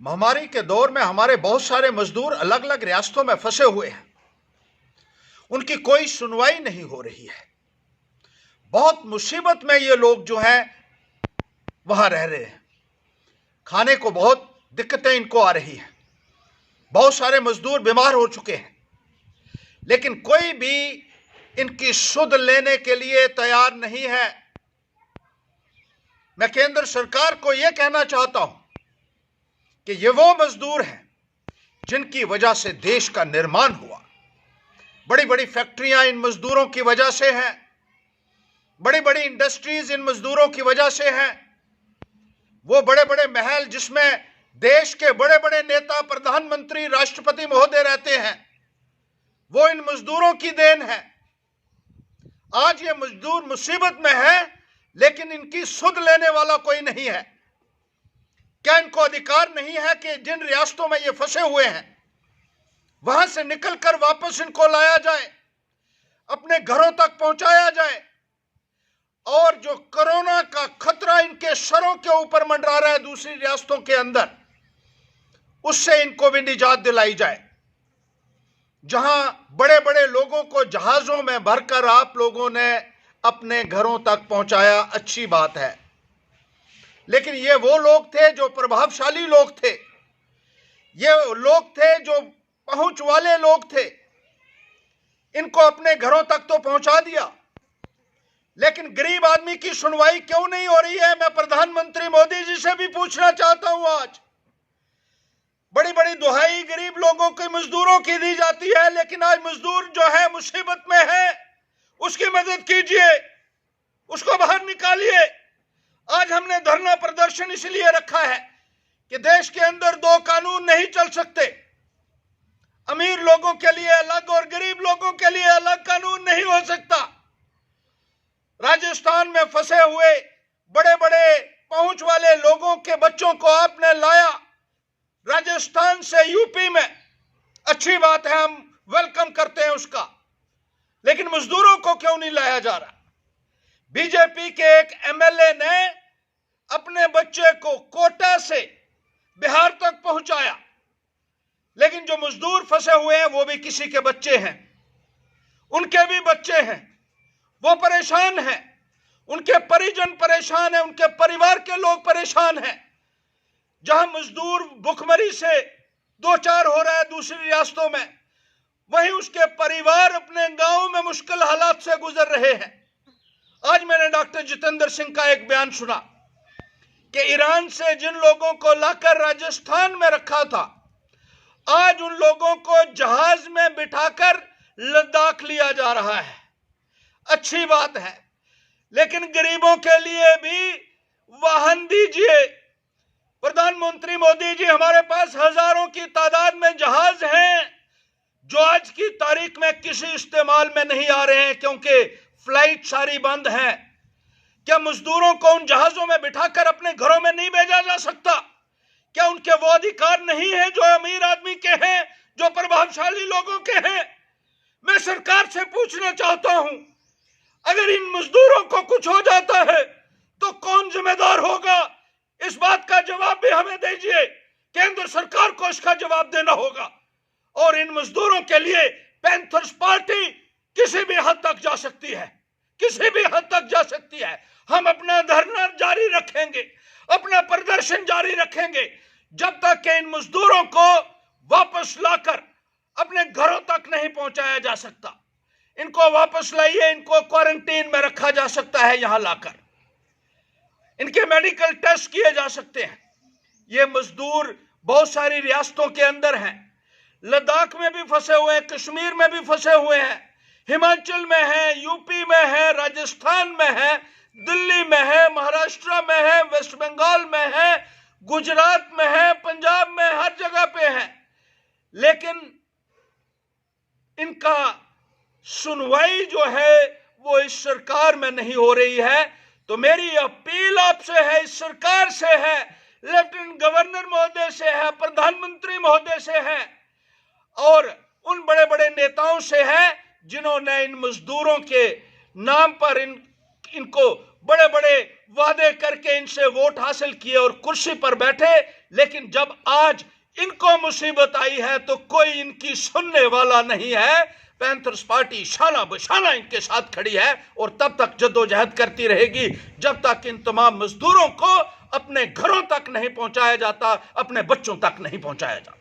महामारी के दौर में हमारे बहुत सारे मजदूर अलग अलग रियासतों में फंसे हुए हैं। उनकी कोई सुनवाई नहीं हो रही है। बहुत मुसीबत में ये लोग जो हैं वहां रह रहे हैं। खाने को बहुत दिक्कतें इनको आ रही हैं। बहुत सारे मजदूर बीमार हो चुके हैं, लेकिन कोई भी इनकी सुध लेने के लिए तैयार नहीं है। मैं केंद्र सरकार को यह कहना चाहता हूं कि ये वो मजदूर हैं जिनकी वजह से देश का निर्माण हुआ। बड़ी बड़ी फैक्ट्रियां इन मजदूरों की वजह से हैं। बड़ी बड़ी इंडस्ट्रीज इन मजदूरों की वजह से हैं। वो बड़े बड़े महल जिसमें देश के बड़े बड़े नेता, प्रधानमंत्री, राष्ट्रपति महोदय रहते हैं, वो इन मजदूरों की देन है। आज ये मजदूर मुसीबत में है, लेकिन इनकी सुध लेने वाला कोई नहीं है। क्या इनको अधिकार नहीं है कि जिन रियासतों में ये फंसे हुए हैं वहां से निकलकर वापस इनको लाया जाए, अपने घरों तक पहुंचाया जाए, और जो कोरोना का खतरा इनके सरों के ऊपर मंडरा रहा है दूसरी रियासतों के अंदर, उससे इनको भी निजात दिलाई जाए। जहां बड़े बड़े लोगों को जहाजों में भरकर आप लोगों ने अपने घरों तक पहुंचाया, अच्छी बात है, लेकिन ये वो लोग थे जो प्रभावशाली लोग थे, ये लोग थे जो पहुंच वाले लोग थे। इनको अपने घरों तक तो पहुंचा दिया, लेकिन गरीब आदमी की सुनवाई क्यों नहीं हो रही है? मैं प्रधानमंत्री मोदी जी से भी पूछना चाहता हूं। आज बड़ी बड़ी दुहाई गरीब लोगों के, मजदूरों की दी जाती है, लेकिन आज मजदूर जो है मुसीबत में है, उसकी मदद कीजिए, उसको बाहर निकालिए। आज हमने धरना प्रदर्शन इसलिए रखा है कि देश के अंदर दो कानून नहीं चल सकते। अमीर लोगों के लिए अलग और गरीब लोगों के लिए अलग कानून नहीं हो सकता। राजस्थान में फंसे हुए बड़े बड़े पहुंच वाले लोगों के बच्चों को आपने लाया राजस्थान से यूपी में, अच्छी बात है, हम वेलकम करते हैं उसका, लेकिन मजदूरों को क्यों नहीं लाया जा रहा? बीजेपी के एक एमएलए ने अपने बच्चे को कोटा से बिहार तक पहुंचाया, लेकिन जो मजदूर फंसे हुए हैं वो भी किसी के बच्चे हैं, उनके भी बच्चे हैं, वो परेशान हैं, उनके परिजन परेशान हैं, उनके परिवार के लोग परेशान हैं। जहां मजदूर भुखमरी से दो चार हो रहा है दूसरी रियासतों में, वहीं उसके परिवार अपने गांव में मुश्किल हालात से गुजर रहे हैं। आज मैंने डॉक्टर जितेंद्र सिंह का एक बयान सुना कि ईरान से जिन लोगों को लाकर राजस्थान में रखा था, आज उन लोगों को जहाज में बिठाकर लद्दाख लिया जा रहा है। अच्छी बात है, लेकिन गरीबों के लिए भी वाहन दीजिए। प्रधानमंत्री मोदी जी, हमारे पास हजारों की तादाद में जहाज हैं जो आज की तारीख में किसी इस्तेमाल में नहीं आ रहे हैं क्योंकि फ्लाइट सारी बंद है। क्या मजदूरों को उन जहाजों में बिठाकर अपने घरों में नहीं भेजा जा सकता? क्या उनके वो अधिकार नहीं है जो अमीर आदमी के हैं, जो प्रभावशाली लोगों के हैं? मैं सरकार से पूछना चाहता हूं, अगर इन मजदूरों को कुछ हो जाता है तो कौन जिम्मेदार होगा? इस बात का जवाब भी हमें दीजिए। केंद्र सरकार को इसका जवाब देना होगा। और इन मजदूरों के लिए पैंथर्स पार्टी किसी भी हद तक जा सकती है, किसी भी हद तक जा सकती है। हम अपना धरना जारी रखेंगे, अपना प्रदर्शन जारी रखेंगे, जब तक कि इन मजदूरों को वापस लाकर अपने घरों तक नहीं पहुंचाया जा सकता। इनको वापस लाइए, इनको क्वारंटीन में रखा जा सकता है, यहां लाकर इनके मेडिकल टेस्ट किए जा सकते हैं। ये मजदूर बहुत सारी रियासतों के अंदर हैं, लद्दाख में भी फंसे हुए हैं, कश्मीर में भी फंसे हुए हैं, हिमाचल में है, यूपी में है, राजस्थान में है, दिल्ली में है, महाराष्ट्र में है, वेस्ट बंगाल में है, गुजरात में है, पंजाब में, हर जगह पे है, लेकिन इनका सुनवाई जो है वो इस सरकार में नहीं हो रही है। तो मेरी अपील आपसे है, इस सरकार से है, लेफ्टिनेंट गवर्नर महोदय से है, प्रधानमंत्री महोदय से है, और उन बड़े बड़े नेताओं से है जिन्होंने इन मजदूरों के नाम पर इनको बड़े बड़े वादे करके इनसे वोट हासिल किए और कुर्सी पर बैठे, लेकिन जब आज इनको मुसीबत आई है तो कोई इनकी सुनने वाला नहीं है। पैंथर्स पार्टी शाना बशाना इनके साथ खड़ी है और तब तक जद्दोजहद करती रहेगी जब तक इन तमाम मजदूरों को अपने घरों तक नहीं पहुंचाया जाता, अपने बच्चों तक नहीं पहुंचाया जाता।